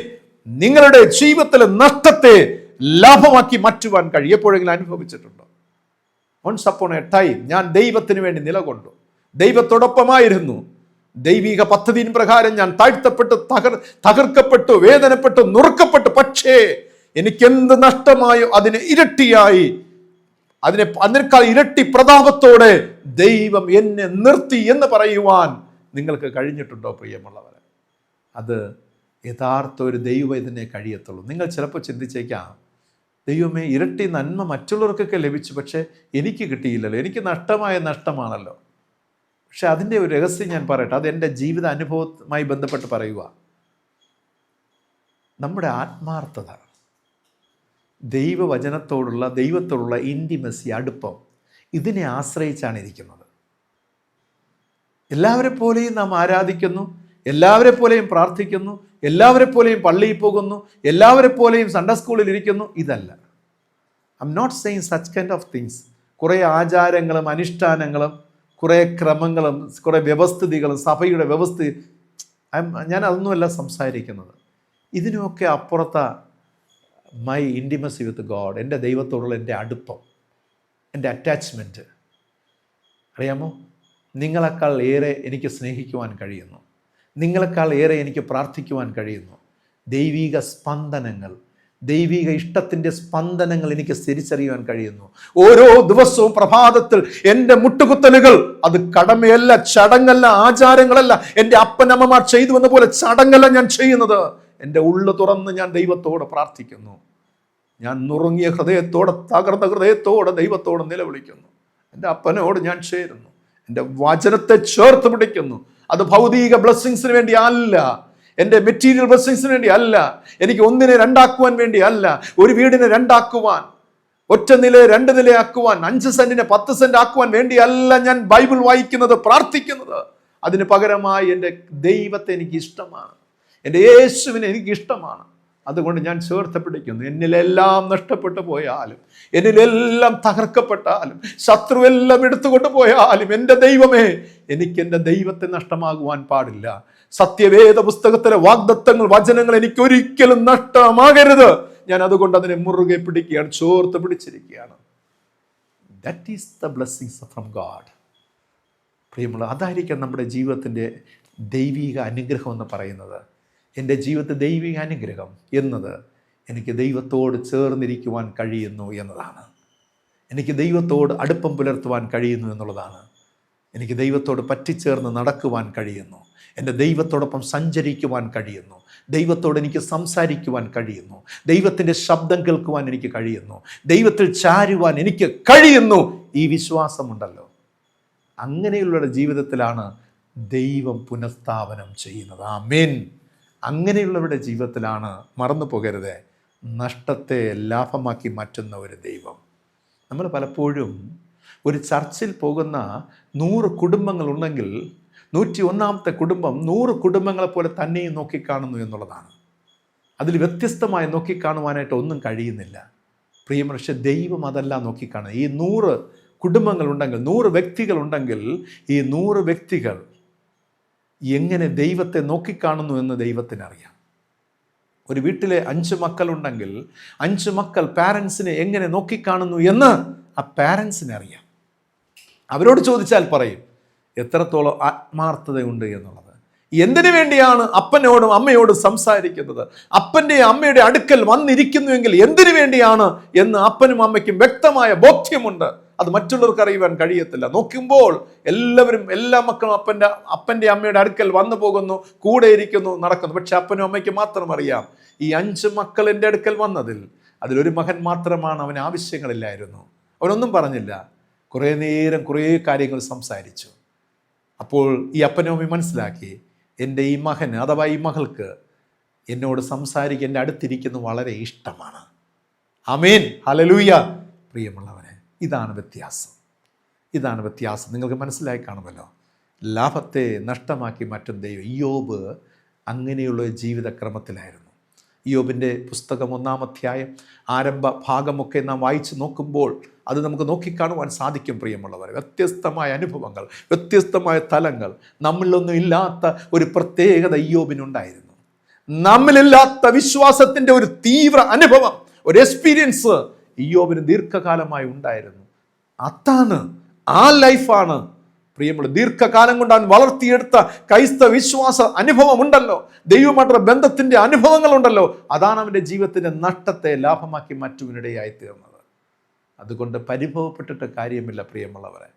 നിങ്ങളുടെ ജീവിതത്തിലെ നഷ്ടത്തെ ലാഭമാക്കി മാറ്റുവാൻ കഴിയും. എപ്പോഴെങ്കിലും അനുഭവിച്ചിട്ടുണ്ടോ? വൺസ് അപ്പോൺ എ ടൈം ഞാൻ ദൈവത്തിന് വേണ്ടി നിലകൊണ്ടു, ദൈവത്തോടൊപ്പമായിരുന്നു, ദൈവിക പദ്ധതിயின் പ്രകാരം ഞാൻ താഴ്ത്തപ്പെട്ടു, തകർക്കപ്പെട്ടു, വേദനപ്പെട്ടു, നുറുക്കപ്പെട്ടു. പക്ഷേ എനിക്കെന്ത് നഷ്ടമായോ അതിന് ഇരട്ടിയായി, അതിനേക്കാൾ ഇരട്ടി പ്രതാപത്തോടെ ദൈവം എന്നെ നിർത്തി എന്ന് പറയുവാൻ നിങ്ങൾക്ക് കഴിഞ്ഞിട്ടുണ്ടോ പ്രിയമുള്ളവരെ? അത് യഥാർത്ഥ ഒരു ദൈവം ഇതിനെ കഴിയത്തുള്ളൂ. നിങ്ങൾ ചിലപ്പോൾ ചിന്തിച്ചേക്കാം, ദൈവമേ, ഇരട്ടി നന്മ മറ്റുള്ളവർക്കൊക്കെ ലഭിച്ചു, പക്ഷേ എനിക്ക് കിട്ടിയില്ലല്ലോ, എനിക്ക് നഷ്ടമായ നഷ്ടമാണല്ലോ. പക്ഷെ അതിൻ്റെ ഒരു രഹസ്യം ഞാൻ പറയട്ടെ, അത് എൻ്റെ ജീവിത അനുഭവവുമായി ബന്ധപ്പെട്ട് പറയുക. നമ്മുടെ ആത്മാർത്ഥത, ദൈവത്തോടുള്ള ഇൻറ്റിമസി, അടുപ്പം, ഇതിനെ ആശ്രയിച്ചാണ് ഇരിക്കുന്നത്. എല്ലാവരെ പോലെയും നാം ആരാധിക്കുന്നു, എല്ലാവരെ പോലെയും പ്രാർത്ഥിക്കുന്നു, എല്ലാവരെ പോലെയും പള്ളിയിൽ പോകുന്നു, എല്ലാവരെ പോലെയും സൺഡേ സ്കൂളിൽ ഇരിക്കുന്നു. ഇതല്ല. I am not saying such kind of things. കുറേ ആചാരങ്ങളും അനുഷ്ഠാനങ്ങളും കുറേ ക്രമങ്ങളും കുറേ വ്യവസ്ഥിതികളും സഭയുടെ വ്യവസ്ഥ, ഞാൻ അതൊന്നുമല്ല സംസാരിക്കുന്നത്. ഇതിനൊക്കെ അപ്പുറത്ത മൈ ഇൻറ്റിമസി വിത്ത് ഗോഡ്, എൻ്റെ ദൈവത്തോടുള്ള എൻ്റെ അടുപ്പം, എൻ്റെ അറ്റാച്ച്മെൻറ്റ്. അറിയാമോ, നിങ്ങളെക്കാൾ ഏറെ എനിക്ക് സ്നേഹിക്കുവാൻ കഴിയുന്നു, നിങ്ങളെക്കാൾ ഏറെ എനിക്ക് പ്രാർത്ഥിക്കുവാൻ കഴിയുന്നു, ദൈവിക സ്പന്ദനങ്ങൾ, ദൈവിക ഇഷ്ടത്തിൻ്റെ സ്പന്ദനങ്ങൾ എനിക്ക് തിരിച്ചറിയുവാൻ കഴിയുന്നു. ഓരോ ദിവസവും പ്രഭാതത്തിൽ എൻ്റെ മുട്ടുകുത്തലുകൾ അത് കടമയല്ല, ചടങ്ങല്ല, ആചാരങ്ങളല്ല. എൻ്റെ അപ്പനമ്മമാർ ചെയ്തു വന്ന പോലെ ചടങ്ങല്ല ഞാൻ ചെയ്യുന്നത്. എൻ്റെ ഉള്ളു തുറന്ന് ഞാൻ ദൈവത്തോട് പ്രാർത്ഥിക്കുന്നു. ഞാൻ നുറുങ്ങിയ ഹൃദയത്തോടെ, തകർന്ന ഹൃദയത്തോടെ ദൈവത്തോട് നിലവിളിക്കുന്നു. എൻ്റെ അപ്പനോട് ഞാൻ ചേരുന്നു. എൻ്റെ വചനത്തെ ചേർത്ത് പിടിക്കുന്നു. അത് ഭൗതിക ബ്ലെസ്സിങ്സിന് വേണ്ടി അല്ല, എൻ്റെ മെറ്റീരിയൽ ബ്ലെസ്സിങ്സിന് വേണ്ടി അല്ല, എനിക്ക് ഒന്നിനെ രണ്ടാക്കുവാൻ വേണ്ടി അല്ല, ഒരു വീടിനെ രണ്ടാക്കുവാൻ, ഒറ്റ നില 2 നിലയാക്കുവാൻ, 5 സെന്റിനെ 10 സെന്റ് ആക്കുവാൻ വേണ്ടി അല്ല ഞാൻ ബൈബിൾ വായിക്കുന്നത്, പ്രാർത്ഥിക്കുന്നത്. അതിന് പകരമായി എൻ്റെ ദൈവത്തെ എനിക്ക് ഇഷ്ടമാണ്, എൻ്റെ യേശുവിനെ എനിക്ക് ഇഷ്ടമാണ്. അതുകൊണ്ട് ഞാൻ ചേർത്ത് പിടിക്കുന്നു. എന്നിലെല്ലാം നഷ്ടപ്പെട്ടു പോയാലും, എന്നിലെല്ലാം തകർക്കപ്പെട്ടാലും, ശത്രുവെല്ലാം എടുത്തുകൊണ്ട് പോയാലും, എൻ്റെ ദൈവമേ, എനിക്ക് എൻ്റെ ദൈവത്തെ നഷ്ടമാകുവാൻ പാടില്ല. സത്യവേദ പുസ്തകത്തിലെ വാഗ്ദത്തങ്ങൾ, വചനങ്ങൾ എനിക്ക് ഒരിക്കലും നഷ്ടമാകരുത്. ഞാൻ അതുകൊണ്ട് അതിനെ മുറുകെ പിടിക്കുകയാണ്, ചേർത്ത് പിടിച്ചിരിക്കുകയാണ്. That is the blessings from God. പ്രിയമുള്ള, അതായിരിക്കാം നമ്മുടെ ജീവിതത്തിൻ്റെ ദൈവിക അനുഗ്രഹം എന്ന് പറയുന്നത്. എൻ്റെ ജീവിതത്തിൽ ദൈവിക അനുഗ്രഹം എന്നത് എനിക്ക് ദൈവത്തോട് ചേർന്നിരിക്കുവാൻ കഴിയുന്നു എന്നതാണ്. എനിക്ക് ദൈവത്തോട് അടുപ്പം പുലർത്തുവാൻ കഴിയുന്നു എന്നുള്ളതാണ്. എനിക്ക് ദൈവത്തോട് പറ്റിച്ചേർന്ന് നടക്കുവാൻ കഴിയുന്നു. എൻ്റെ ദൈവത്തോടൊപ്പം സഞ്ചരിക്കുവാൻ കഴിയുന്നു. ദൈവത്തോട് എനിക്ക് സംസാരിക്കുവാൻ കഴിയുന്നു. ദൈവത്തിൻ്റെ ശബ്ദം കേൾക്കുവാൻ എനിക്ക് കഴിയുന്നു. ദൈവത്തിൽ ചാരുവാൻ എനിക്ക് കഴിയുന്നു. ഈ വിശ്വാസമുണ്ടല്ലോ, അങ്ങനെയുള്ള ജീവിതത്തിലാണ് ദൈവം പുനഃസ്ഥാപനം ചെയ്യുന്നത്. ആമേൻ. അങ്ങനെയുള്ളവരുടെ ജീവിതത്തിലാണ്, മറന്നു പോകരുത്, നഷ്ടത്തെ ലാഭമാക്കി മാറ്റുന്ന ഒരു ദൈവം. നമ്മൾ പലപ്പോഴും ഒരു ചർച്ചിൽ പോകുന്ന 100 കുടുംബങ്ങളുണ്ടെങ്കിൽ 101ാമത്തെ കുടുംബം 100 കുടുംബങ്ങളെപ്പോലെ തന്നെയും നോക്കിക്കാണുന്നു എന്നുള്ളതാണ്. അതിൽ വ്യത്യസ്തമായി നോക്കിക്കാണുവാനായിട്ട് ഒന്നും കഴിയുന്നില്ല. പ്രിയമനുഷ്യ, ദൈവം അതല്ല നോക്കിക്കാണുന്നത്. ഈ 100 കുടുംബങ്ങളുണ്ടെങ്കിൽ, 100 വ്യക്തികളുണ്ടെങ്കിൽ, ഈ 100 വ്യക്തികൾ എങ്ങനെ ദൈവത്തെ നോക്കിക്കാണുന്നു എന്ന് ദൈവത്തിനറിയാം. ഒരു വീട്ടിലെ 5 മക്കളുണ്ടെങ്കിൽ 5 മക്കൾ പാരൻസിനെ എങ്ങനെ നോക്കിക്കാണുന്നു എന്ന് ആ പാരൻസിനെ അറിയാം. അവരോട് ചോദിച്ചാൽ പറയും എത്രത്തോളം ആത്മാർത്ഥതയുണ്ട് എന്നുള്ളത്. എന്തിനു വേണ്ടിയാണ് അപ്പനോടും അമ്മയോടും സംസാരിക്കുന്നത്, അപ്പൻ്റെ അമ്മയുടെ അടുക്കൽ വന്നിരിക്കുന്നുവെങ്കിൽ എന്തിനു വേണ്ടിയാണ് എന്ന് അപ്പനും അമ്മയ്ക്കും വ്യക്തമായ ബോധ്യമുണ്ട്. അത് മറ്റുള്ളവർക്ക് അറിയുവാൻ കഴിയത്തില്ല. നോക്കുമ്പോൾ എല്ലാവരും, എല്ലാ മക്കളും അപ്പൻ്റെ അമ്മയുടെ അടുക്കൽ വന്നു പോകുന്നു, കൂടെ ഇരിക്കുന്നു, നടക്കുന്നു. പക്ഷെ അപ്പനും അമ്മയ്ക്ക് മാത്രം അറിയാം. ഈ 5 മക്കൾ എൻ്റെ അടുക്കൽ വന്നതിൽ അതിലൊരു മകൻ മാത്രമാണ്, അവന് ആവശ്യങ്ങളില്ലായിരുന്നു, അവനൊന്നും പറഞ്ഞില്ല. കുറേ നേരം കുറേ കാര്യങ്ങൾ സംസാരിച്ചു. അപ്പോൾ ഈ അപ്പനും അമ്മയും മനസ്സിലാക്കി, എൻ്റെ ഈ മകന് അഥവാ ഈ മകൾക്ക് എന്നോട് സംസാരിക്കാൻ, എൻ്റെ അടുത്തിരിക്കുന്നത് വളരെ ഇഷ്ടമാണ്. ആമേൻ, ഹല്ലേലൂയ. പ്രിയമുള്ളവരെ, ഇതാണ് വ്യത്യാസം. ഇതാണ് വ്യത്യാസം. നിങ്ങൾക്ക് മനസ്സിലായി കാണുമല്ലോ. ലാഭത്തെ നഷ്ടമാക്കി മാറ്റും ദൈവം. ഇയ്യോബ് അങ്ങനെയുള്ള ജീവിതക്രമത്തിലായിരുന്നു. ഇയ്യോബിൻ്റെ പുസ്തകം 1-ാം അധ്യായം ആരംഭ ഭാഗമൊക്കെ നാം വായിച്ച് നോക്കുമ്പോൾ അത് നമുക്ക് നോക്കിക്കാണുവാൻ സാധിക്കും. പ്രിയമുള്ളവർ, വ്യത്യസ്തമായ അനുഭവങ്ങൾ, വ്യത്യസ്തമായ തലങ്ങൾ, നമ്മളിലൊന്നും ഇല്ലാത്ത ഒരു പ്രത്യേകത ഇയ്യോബിനുണ്ടായിരുന്നു. നമ്മളില്ലാത്ത വിശ്വാസത്തിൻ്റെ ഒരു തീവ്ര അനുഭവം, ഒരു എക്സ്പീരിയൻസ് ഇയ്യോബിന് ദീർഘകാലമായി ഉണ്ടായിരുന്നു. അതാണ്, ആ ലൈഫാണ് പ്രിയമുള്ള. ദീർഘകാലം കൊണ്ട് അവൻ വളർത്തിയെടുത്ത ക്രൈസ്തവ വിശ്വാസ അനുഭവം ഉണ്ടല്ലോ, ദൈവമായിട്ടുള്ള ബന്ധത്തിൻ്റെ അനുഭവങ്ങളുണ്ടല്ലോ, അതാണ് അവൻ്റെ ജീവിതത്തിൻ്റെ നഷ്ടത്തെ ലാഭമാക്കി മാറ്റുവാനിടയായി തീർന്നത്. അതുകൊണ്ട് പരിഭവപ്പെട്ടിട്ട് കാര്യമില്ല പ്രിയമുള്ളവരെ.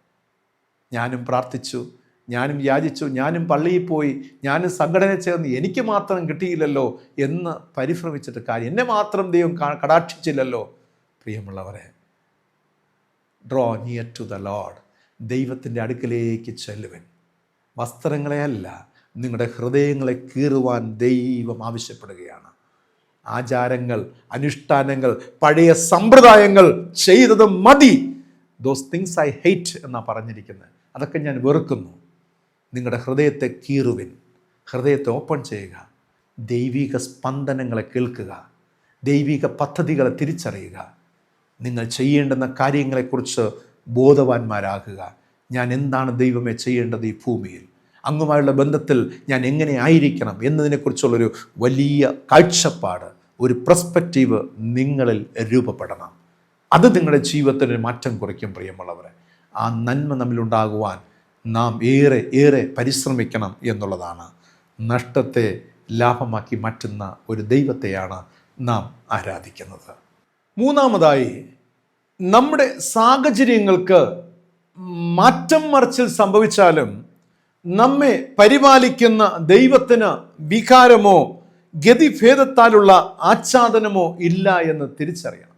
ഞാനും പ്രാർത്ഥിച്ചു, ഞാനും യാചിച്ചു, ഞാനും പള്ളിയിൽ പോയി, ഞാനും സംഘടന ചേർന്ന്, എനിക്ക് മാത്രം കിട്ടിയില്ലല്ലോ എന്ന് പരിഭ്രമിച്ചിട്ട് കാര്യം, എന്നെ മാത്രം ദൈവം കടാക്ഷിച്ചില്ലല്ലോ. പ്രിയമുള്ളവരെ, draw near to the Lord. ദൈവത്തിൻ്റെ അടുക്കലേക്ക് ചെല്ലുവൻ. വസ്ത്രങ്ങളെയല്ല, നിങ്ങളുടെ ഹൃദയങ്ങളെ കീറുവാൻ ദൈവം ആവശ്യപ്പെടുകയാണ്. ആചാരങ്ങൾ, അനുഷ്ഠാനങ്ങൾ, പഴയ സമ്പ്രദായങ്ങൾ ചെയ്തത് മതി. ദോസ് തിങ്സ് ഐ ഹേറ്റ് എന്നാണ് പറഞ്ഞിരിക്കുന്നത്. അതൊക്കെ ഞാൻ വെറുക്കുന്നു. നിങ്ങളുടെ ഹൃദയത്തെ കീറുവിൻ, ഹൃദയത്തെ ഓപ്പൺ ചെയ്യുക, ദൈവിക സ്പന്ദനങ്ങളെ കേൾക്കുക, ദൈവിക പദ്ധതികളെ തിരിച്ചറിയുക, നിങ്ങൾ ചെയ്യേണ്ടുന്ന കാര്യങ്ങളെക്കുറിച്ച് ബോധവാന്മാരാകുക. ഞാൻ എന്താണ് ദൈവമേ ചെയ്യേണ്ടത് ഈ ഭൂമിയിൽ, അങ്ങുമായുള്ള ബന്ധത്തിൽ ഞാൻ എങ്ങനെ ആയിരിക്കണം എന്നതിനെക്കുറിച്ചുള്ളൊരു വലിയ കാഴ്ചപ്പാട്, ഒരു പെർസ്പെക്റ്റീവ് നിങ്ങളിൽ രൂപപ്പെടണം. അത് നിങ്ങളുടെ ജീവിതത്തിന് മാറ്റം കുറിക്കും. പ്രിയമുള്ളവരെ, ആ നന്മ നമ്മിലുണ്ടാകുവാൻ നാം ഏറെ പരിശ്രമിക്കണം എന്നുള്ളതാണ്. നഷ്ടത്തെ ലാഭമാക്കി മാറ്റുന്ന ഒരു ദൈവത്തെയാണ് നാം ആരാധിക്കുന്നത്. മൂന്നാമതായി, നമ്മുടെ സാഹചര്യങ്ങൾക്ക് മാറ്റം മറിച്ചിൽ സംഭവിച്ചാലും നമ്മെ പരിപാലിക്കുന്ന ദൈവത്തിന് വികാരമോ ഗതിഭേദത്താലുള്ള ആച്ഛാദനമോ ഇല്ല എന്ന് തിരിച്ചറിയണം.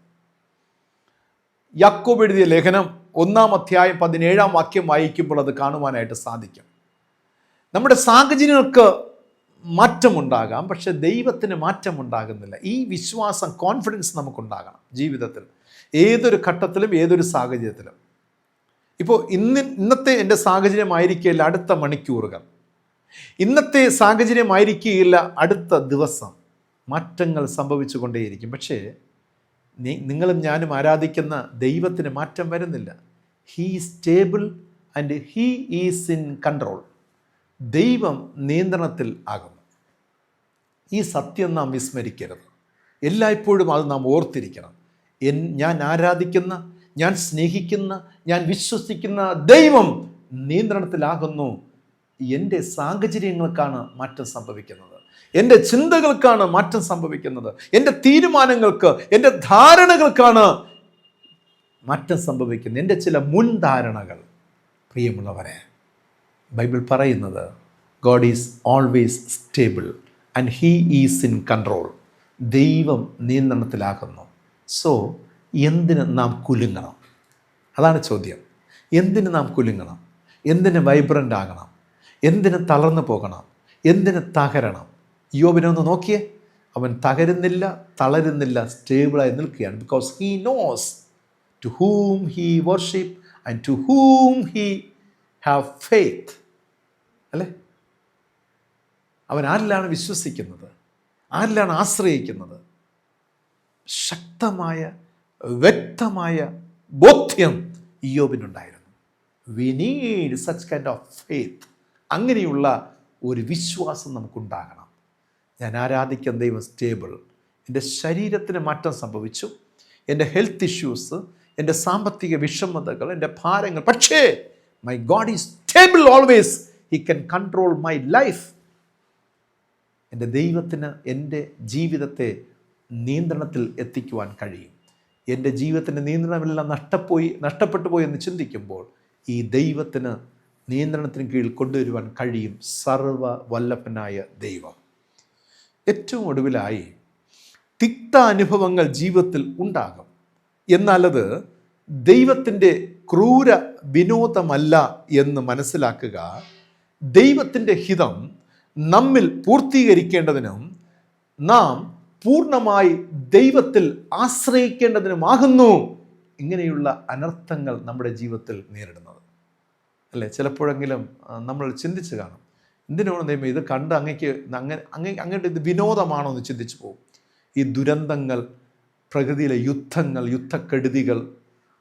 യാക്കോബ് എഴുതിയ ലേഖനം 1:17 വായിക്കുമ്പോൾ അത് കാണുവാനായിട്ട് സാധിക്കും. നമ്മുടെ സാഹചര്യങ്ങൾക്ക് മാറ്റമുണ്ടാകാം, പക്ഷെ ദൈവത്തിന് മാറ്റമുണ്ടാകുന്നില്ല. ഈ വിശ്വാസം, കോൺഫിഡൻസ് നമുക്കുണ്ടാകണം ജീവിതത്തിൽ, ഏതൊരു ഘട്ടത്തിലും ഏതൊരു സാഹചര്യത്തിലും. ഇപ്പോൾ ഇന്നത്തെ എൻ്റെ സാഹചര്യമായിരിക്കില്ല അടുത്ത മണിക്കൂറുകൾ, ഇന്നത്തെ സാഹചര്യമായിരിക്കില്ല അടുത്ത ദിവസം. മാറ്റങ്ങൾ സംഭവിച്ചു കൊണ്ടേയിരിക്കും. പക്ഷേ നിങ്ങളും ഞാനും ആരാധിക്കുന്ന ദൈവത്തിന് മാറ്റം വരുന്നില്ല. He is stable and he is in control. ദൈവം നിയന്ത്രണത്തിൽ ആകുന്നു. ഈ സത്യം നാം വിസ്മരിക്കരുത്. എല്ലായ്പ്പോഴും അത് നാം ഓർത്തിരിക്കണം. ഞാൻ ആരാധിക്കുന്ന, ഞാൻ സ്നേഹിക്കുന്ന, ഞാൻ വിശ്വസിക്കുന്ന ദൈവം നിയന്ത്രണത്തിലാകുന്നു. എൻ്റെ സാഹചര്യങ്ങൾക്കാണ് മാറ്റം സംഭവിക്കുന്നത്, എൻ്റെ ചിന്തകൾക്കാണ് മാറ്റം സംഭവിക്കുന്നത്, എൻ്റെ തീരുമാനങ്ങൾക്ക്, എൻ്റെ ധാരണകൾക്കാണ് മാറ്റം സംഭവിക്കുന്നത്, എൻ്റെ ചില മുൻധാരണകൾ. പ്രിയമുള്ളവരെ, ബൈബിൾ പറയുന്നത് God is always stable and he is in control. ദൈവം നിയന്ത്രണത്തിലാകുന്നു. സോ എന്തിന് നാം കുലുങ്ങണം? അതാണ് ചോദ്യം. എന്തിന് നാം കുലുങ്ങണം? എന്തിന് വൈബ്രൻ്റ് ആകണം? എന്തിന് തളർന്നു പോകണം? എന്തിന് തകരണം? യോബിനെ ഒന്ന് നോക്കിയേ. അവൻ തകരുന്നില്ല, തളരുന്നില്ല, സ്റ്റേബിളായി നിൽക്കുകയാണ്. Because he knows to whom he worship and to whom he have faith. അല്ലേ? അവൻ ആരിലാണ് വിശ്വസിക്കുന്നത്? ആരിലാണ് ആശ്രയിക്കുന്നത്? ശക്തമായ വ്യക്തമായ ബോധ്യം യോബിനുണ്ടായിരുന്നു. We need such kind of faith. അങ്ങനെയുള്ള ഒരു വിശ്വാസം നമുക്കുണ്ടാകണം. ഞാൻ ആരാധിക്കുന്ന ദൈവം സ്റ്റേബിൾ. എൻ്റെ ശരീരത്തിന് മാറ്റം സംഭവിച്ചു, എൻ്റെ ഹെൽത്ത് ഇഷ്യൂസ്, എൻ്റെ സാമ്പത്തിക വിഷമതകൾ, എൻ്റെ ഭാരങ്ങൾ, പക്ഷേ my God is stable always. He can control my life. എൻ്റെ ദൈവത്തിന് എൻ്റെ ജീവിതത്തെ നിയന്ത്രണത്തിൽ എത്തിക്കുവാൻ കഴിയും. എൻ്റെ ജീവിതത്തിൻ്റെ നിയന്ത്രണമെല്ലാം നഷ്ടപ്പെട്ടു പോയി എന്ന് ചിന്തിക്കുമ്പോൾ ഈ ദൈവത്തിന് നിയന്ത്രണത്തിന് കീഴിൽ കൊണ്ടുവരുവാൻ കഴിയും. സർവ്വ വല്ലഭനായ ദൈവം. ഏറ്റവും ഒടുവിലായി, തിക്ത അനുഭവങ്ങൾ ജീവിതത്തിൽ ഉണ്ടാകും. എന്നാലത് ദൈവത്തിൻ്റെ ക്രൂര വിനോദമല്ല എന്ന് മനസ്സിലാക്കുക. ദൈവത്തിൻ്റെ ഹിതം നമ്മിൽ പൂർത്തീകരിക്കേണ്ടതിനും നാം പൂർണ്ണമായി ദൈവത്തിൽ ആശ്രയിക്കേണ്ടതിനുമാകുന്നു ഇങ്ങനെയുള്ള അനർത്ഥങ്ങൾ നമ്മുടെ ജീവിതത്തിൽ നേരിടുന്നത്. അല്ലേ? ചിലപ്പോഴെങ്കിലും നമ്മൾ ചിന്തിച്ച് കാണും, എന്തിനാണ് ദൈവം ഇത് കണ്ട് അങ്ങോട്ട് ഇത് വിനോദമാണോ എന്ന് ചിന്തിച്ചു പോകും. ഈ ദുരന്തങ്ങൾ, പ്രകൃതിയിലെ യുദ്ധങ്ങൾ, യുദ്ധക്കെടുതികൾ,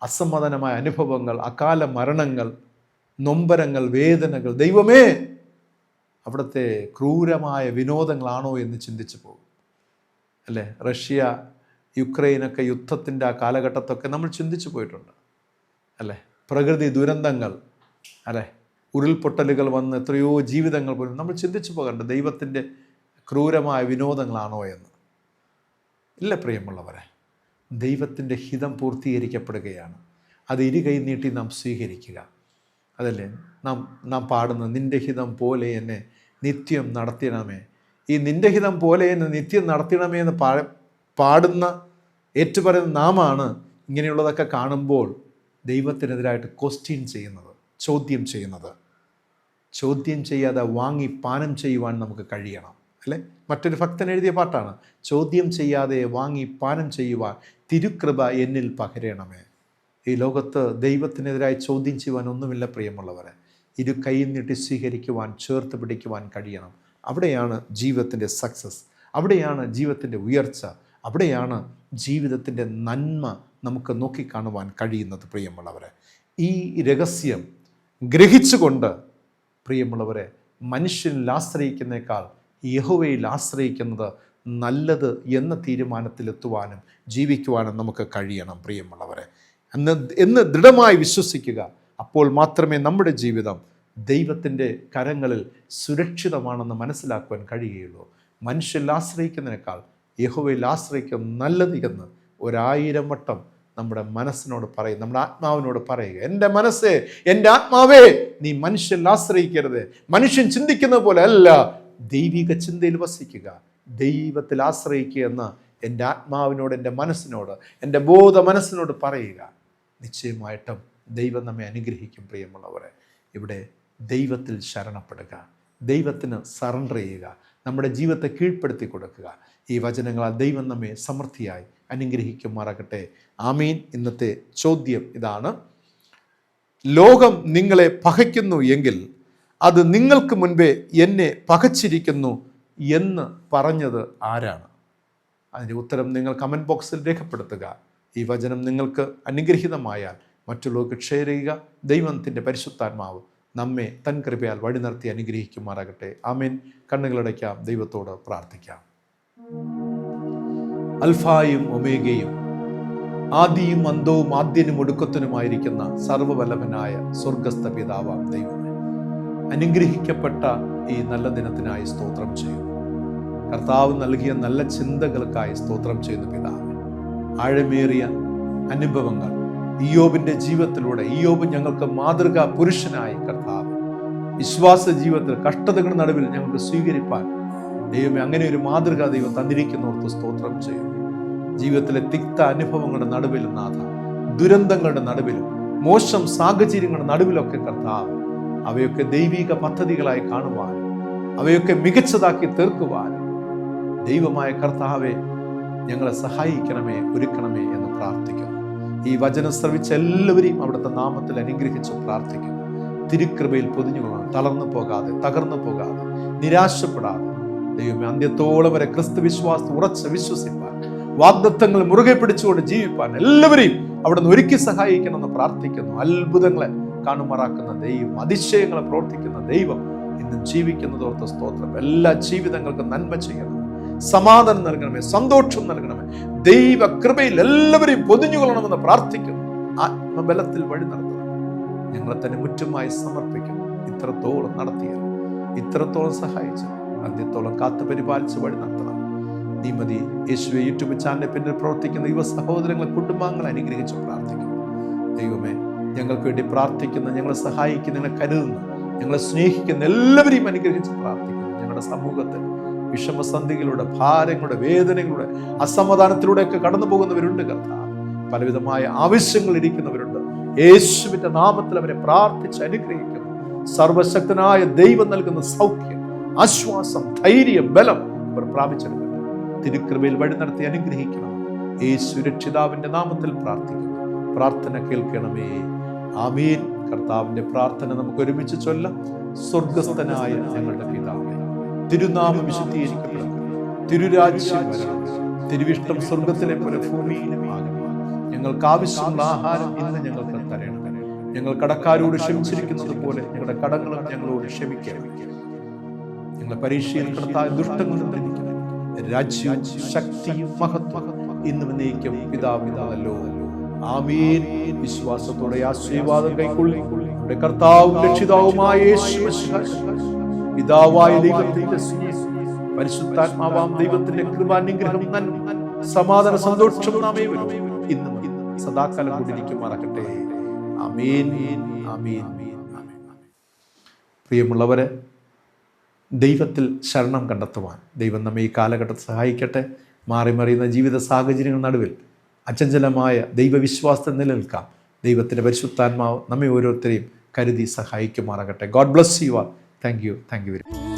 അസമാധാനമായ അനുഭവങ്ങൾ, അകാല മരണങ്ങൾ, നൊമ്പരങ്ങൾ, വേദനകൾ, ദൈവമേ അവിടുത്തെ ക്രൂരമായ വിനോദങ്ങളാണോ എന്ന് ചിന്തിച്ചു പോകും. അല്ലേ? റഷ്യ യുക്രൈനൊക്കെ യുദ്ധത്തിൻ്റെ ആ കാലഘട്ടത്തൊക്കെ നമ്മൾ ചിന്തിച്ചു പോയിട്ടുണ്ട്. അല്ലേ? പ്രകൃതി ദുരന്തങ്ങൾ, അല്ലേ, ഉരുൾപൊട്ടലുകൾ വന്ന് എത്രയോ ജീവിതങ്ങൾ പോലും നമ്മൾ ചിന്തിച്ചു പോകണ്ട ദൈവത്തിൻ്റെ ക്രൂരമായ വിനോദങ്ങളാണോ എന്ന്. ഇല്ല പ്രിയമുള്ളവരെ, ദൈവത്തിൻ്റെ ഹിതം പൂർത്തീകരിക്കപ്പെടുകയാണ്. അത് ഇരുകൈ നീട്ടി നാം സ്വീകരിക്കുക. അതല്ലേ നാം പാടുന്നത്, നിൻ്റെ ഹിതം പോലെ എന്നെ നിത്യം നടത്തിയണമേ. ഈ നിൻ്റെ ഹിതം പോലെ എന്നെ നിത്യം നടത്തിയണമേ എന്ന് പാടുന്ന ഏറ്റുപറയുന്ന നാമാണ് ഇങ്ങനെയുള്ളതൊക്കെ കാണുമ്പോൾ ദൈവത്തിനെതിരായിട്ട് ക്വസ്റ്റ്യൻ ചെയ്യുന്നത്, ചോദ്യം ചെയ്യുന്നത്. ചോദ്യം ചെയ്യാതെ വാങ്ങി പാനം ചെയ്യുവാൻ നമുക്ക് കഴിയണം. അല്ലേ? മറ്റൊരു ഭക്തൻ എഴുതിയ പാട്ടാണ്, ചോദ്യം ചെയ്യാതെ വാങ്ങി പാനം ചെയ്യുവാൻ തിരുകൃപ എന്നിൽ പകരണമേ. ഈ ലോകത്ത് ദൈവത്തിനെതിരായി ചോദ്യം ചെയ്യുവാൻ ഒന്നുമില്ല പ്രിയമുള്ളവരെ. ഇരു കൈ നീട്ടി സ്വീകരിക്കുവാൻ, ചേർത്ത് പിടിക്കുവാൻ കഴിയണം. അവിടെയാണ് ജീവിതത്തിൻ്റെ സക്സസ്, അവിടെയാണ് ജീവിതത്തിൻ്റെ ഉയർച്ച, അവിടെയാണ് ജീവിതത്തിൻ്റെ നന്മ നമുക്ക് നോക്കിക്കാണുവാൻ കഴിയുന്നത് പ്രിയമുള്ളവരെ. ഈ രഹസ്യം ഗ്രഹിച്ചുകൊണ്ട് പ്രിയമുള്ളവരെ, മനുഷ്യനിൽ ആശ്രയിക്കുന്നേക്കാൾ യഹോവയിൽ ആശ്രയിക്കുന്നത് നല്ലത് എന്ന തീരുമാനത്തിലെത്തുവാനും ജീവിക്കുവാനും നമുക്ക് കഴിയണം പ്രിയമുള്ളവരെ. എന്ന് ദൃഢമായി വിശ്വസിക്കുക. അപ്പോൾ മാത്രമേ നമ്മുടെ ജീവിതം ദൈവത്തിൻ്റെ കരങ്ങളിൽ സുരക്ഷിതമാണെന്ന് മനസ്സിലാക്കുവാൻ കഴിയുകയുള്ളൂ. മനുഷ്യരിൽ ആശ്രയിക്കുന്നതിനേക്കാൾ യഹോവയിൽ ആശ്രയിക്കും നല്ലത് എന്ന് 1000 വട്ടം നമ്മുടെ മനസ്സിനോട് പറയും, നമ്മുടെ ആത്മാവിനോട് പറയുക. എൻ്റെ മനസ്സേ, എൻ്റെ ആത്മാവേ, നീ മനുഷ്യരിൽ ആശ്രയിക്കരുത്. മനുഷ്യൻ ചിന്തിക്കുന്നത് പോലെ അല്ല, ദൈവിക ചിന്തയിൽ വസിക്കുക, ദൈവത്തിൽ ആശ്രയിക്കുക എന്ന് എൻ്റെ ആത്മാവിനോട്, എൻ്റെ മനസ്സിനോട്, എൻ്റെ ബോധ മനസ്സിനോട് പറയുക. നിശ്ചയമായിട്ടും ദൈവം നമ്മെ അനുഗ്രഹിക്കും. പ്രിയമുള്ളവരെ, ഇവിടെ ദൈവത്തിൽ ശരണപ്പെടുക, ദൈവത്തിന് സറണ്ടർ ചെയ്യുക, നമ്മുടെ ജീവിതത്തെ കീഴ്പ്പെടുത്തി കൊടുക്കുക. ഈ വചനങ്ങളാൽ ദൈവം നമ്മെ സമൃദ്ധിയായി അനുഗ്രഹിക്കുമാറാകട്ടെ. ആമീൻ. ഇന്നത്തെ ചോദ്യം ഇതാണ്: ലോകം നിങ്ങളെ പകയ്ക്കുന്നു എങ്കിൽ അത് നിങ്ങൾക്ക് മുൻപേ എന്നെ പകച്ചിരിക്കുന്നു എന്ന് പറഞ്ഞത് ആരാണ്? അതിൻ്റെ ഉത്തരം നിങ്ങൾ കമൻറ്റ് ബോക്സിൽ രേഖപ്പെടുത്തുക. ഈ വചനം നിങ്ങൾക്ക് അനുഗ്രഹീതമായാൽ മറ്റുള്ളവർക്ക് ഷെയർ ചെയ്യുക. ദൈവത്തിൻ്റെ പരിശുദ്ധാത്മാവ് നമ്മെ തൻ കൃപയാൽ വഴി നിർത്തി അനുഗ്രഹിക്കുമാറാകട്ടെ. ആമേൻ. കണ്ണുകളടയ്ക്കാം, ദൈവത്തോട് പ്രാർത്ഥിക്കാം. അൽഫായും ഒമേഗയും, ആദിയും അന്തവും ആദ്യനും ഒടുക്കത്തിനുമായിരിക്കുന്ന സർവ്വവല്ലഭനായ സ്വർഗസ്ഥ പിതാവാം ദൈവമേ, അനുഗ്രഹിക്കപ്പെട്ട ഈ നല്ല ദിനത്തിനായി സ്തോത്രം ചെയ്യുന്നു. കർത്താവ് നൽകിയ നല്ല ചിന്തകൾക്കായി സ്തോത്രം ചെയ്യുന്നു പിതാവേ. ആഴമേറിയ അനുഭവങ്ങൾ ഇയ്യോബിന്റെ ജീവിതത്തിലൂടെ, ഇയ്യോബ് ഞങ്ങൾക്ക് മാതൃകാ പുരുഷനായി കർത്താവ് വിശ്വാസ ജീവിതത്തിൽ കഷ്ടതകളുടെ നടുവിൽ ഞങ്ങൾക്ക് സ്വീകരിപ്പാൻ ദൈവമേ അങ്ങനെ ഒരു മാതൃകാ ദൈവം തന്നിരിക്കുന്നവർക്ക് സ്തോത്രം ചെയ്യുന്നു. ജീവിതത്തിലെ തിക്ത അനുഭവങ്ങളുടെ നടുവിൽ നാഥ, ദുരന്തങ്ങളുടെ നടുവിലും മോശം സാഹചര്യങ്ങളുടെ നടുവിലൊക്കെ കർത്താവ് അവയൊക്കെ ദൈവിക പദ്ധതികളായി കാണുവാനും അവയൊക്കെ മികച്ചതാക്കി തീർക്കുവാനും ദൈവമായ കർത്താവെ ഞങ്ങളെ സഹായിക്കണമേ, ഒരുക്കണമേ എന്ന് പ്രാർത്ഥിക്കുന്നു. ഈ വചനം ശ്രവിച്ച എല്ലാവരെയും അവിടുത്തെ നാമത്തിൽ അനുഗ്രഹിച്ച് പ്രാർത്ഥിക്കുന്നു. തിരുക്കൃപയിൽ പൊതിഞ്ഞുകൊള്ളാൻ, തളർന്നു പോകാതെ, തകർന്നു പോകാതെ, നിരാശപ്പെടാതെ ദൈവമേ അന്ത്യത്തോളം വരെ ക്രിസ്തു വിശ്വാസത്തിൽ ഉറച്ച് വിശ്വസിപ്പാൻ, വാഗ്ദത്തങ്ങൾ മുറുകെ പിടിച്ചുകൊണ്ട് ജീവിപ്പാൻ എല്ലാവരെയും അവിടുന്ന് ഒരുക്കി സഹായിക്കണമെന്ന് പ്രാർത്ഥിക്കുന്നു. അത്ഭുതങ്ങളെ കാണുമാറാക്കുന്ന ദൈവം, അതിശയങ്ങളെ പ്രവർത്തിക്കുന്ന ദൈവം ഇന്നും ജീവിക്കുന്നതോർത്ത് സ്തോത്രം. എല്ലാ ജീവിതങ്ങൾക്കും നന്മ ചെയ്യണം, സമാധാനം നൽകണമേ, സന്തോഷം നൽകണമേ. ദൈവ കൃപയിൽ എല്ലാവരെയും പൊതിഞ്ഞുകൊള്ളണമെന്ന് പ്രാർത്ഥിക്കുന്നു. ആത്മബലത്തിൽ വഴി നടത്തണം. ഞങ്ങളെ തന്നെ മുറ്റുമായി സമർപ്പിക്കുന്നു. ഇത്രത്തോളം നടത്തിയത്, ഇത്രത്തോളം സഹായിച്ചു, അന്ത്യത്തോളം കാത്തു പരിപാലിച്ച് വഴി നടത്തണം. നീ മതി. യേശുവെ യൂട്യൂബ് ചാനലിൽ പിന്നിൽ പ്രവർത്തിക്കുന്ന യുവ സഹോദരങ്ങളെ, കുടുംബാംഗങ്ങളെ അനുഗ്രഹിച്ച് പ്രാർത്ഥിക്കുന്നു. ദൈവമേ, ഞങ്ങൾക്ക് വേണ്ടി പ്രാർത്ഥിക്കുന്ന, ഞങ്ങളെ സഹായിക്കുന്ന, ഞങ്ങളെ കരുതുന്ന, ഞങ്ങളെ സ്നേഹിക്കുന്ന എല്ലാവരെയും അനുഗ്രഹിച്ച് പ്രാർത്ഥിക്കുന്നു. ഞങ്ങളുടെ സമൂഹത്തിൽ വിഷമസന്ധികളുടെ, ഭാരങ്ങളുടെ, വേദനകളുടെ, അസമാധാനത്തിലൂടെയൊക്കെ കടന്നു പോകുന്നവരുണ്ട് കർത്താവ്. പലവിധമായ ആവശ്യങ്ങൾ ഇരിക്കുന്നവരുണ്ട്. യേശുവിന്റെ നാമത്തിൽ അവരെ പ്രാർത്ഥിച്ച് അനുഗ്രഹിക്കുന്നു. സർവശക്തനായ ദൈവം നൽകുന്ന സൗഖ്യം, ആശ്വാസം, ധൈര്യം, ബലം അവർ പ്രാപിച്ചെടുക്കുന്നു. തിരുക്കൃപയിൽ വഴി നടത്തി അനുഗ്രഹിക്കണം. യേശു രക്ഷിതാവിന്റെ നാമത്തിൽ പ്രാർത്ഥിക്കുന്നു. പ്രാർത്ഥന കേൾക്കണമേ. ആമീൻ. കർത്താവിന്റെ പ്രാർത്ഥന നമുക്ക് ഒരുമിച്ച് ചൊല്ലാം. സ്വർഗസ്ഥനായ ഞങ്ങളുടെ പിതാവേ, തിരുനാമം വിശുദ്ധീകരിക്കപ്പെടണം, തിരുരാജ്യം വരണം, തിരുവിഷ്ടം സ്വർഗത്തിലെ പോലെ ഭൂമിയിലും ആകണം. ഞങ്ങൾക്ക് ആവശ്യമുള്ള ആഹാരം ഇന്ന് ഞങ്ങൾക്ക് തരണം. ഞങ്ങൾ കടക്കാരോട് ക്ഷമിച്ചിരിക്കുന്നത് പോലെ ഞങ്ങളുടെ കടങ്ങളും ഞങ്ങളോട് ക്ഷമിക്കണം. ഞങ്ങളെ പരീക്ഷയിൽ കടത്തായ ദുഷ്ടങ്ങളും ലഭിക്കണം. രാജ്യവും ശക്തിയും മഹത്വം ഇന്നും എന്നേക്കും പിതാവിനാണല്ലോ. ആമീൻ. വിശ്വാസത്തോടെ ആശീർവാദം കൈക്കൊള്ളി നമ്മുടെ കർത്താവും രക്ഷിതാവുമായ യേശു പിതാവായ ദൈവത്തിന്റെ പരിശുദ്ധാത്മാവാം ദൈവത്തിന്റെ കൃപാനുഗ്രഹം, നന്മ, സമാധാന, സന്തോഷം നാമേ വരും ഇന്നും സദാകാലം കൊണ്ടിരിക്കുമാറാകട്ടെ. ആമീൻ, ആമീൻ, ആമീൻ. പ്രിയമുള്ളവരെ, ദൈവത്തിൽ ശരണം കണ്ടെത്തുവാൻ ദൈവം നമ്മെ ഈ കാലഘട്ടത്തിൽ സഹായിക്കട്ടെ. മാറിമറിയുന്ന ജീവിത സാഹചര്യങ്ങൾ നടുവിൽ അചഞ്ചലമായ ദൈവവിശ്വാസത്തിൽ നിലനിൽക്കാം. ദൈവത്തിൻ്റെ പരിശുദ്ധാത്മാവ് നമ്മെ ഓരോരുത്തരെയും കരുതി സഹായിക്കുമാറാകട്ടെ. God bless you all. Thank you very much.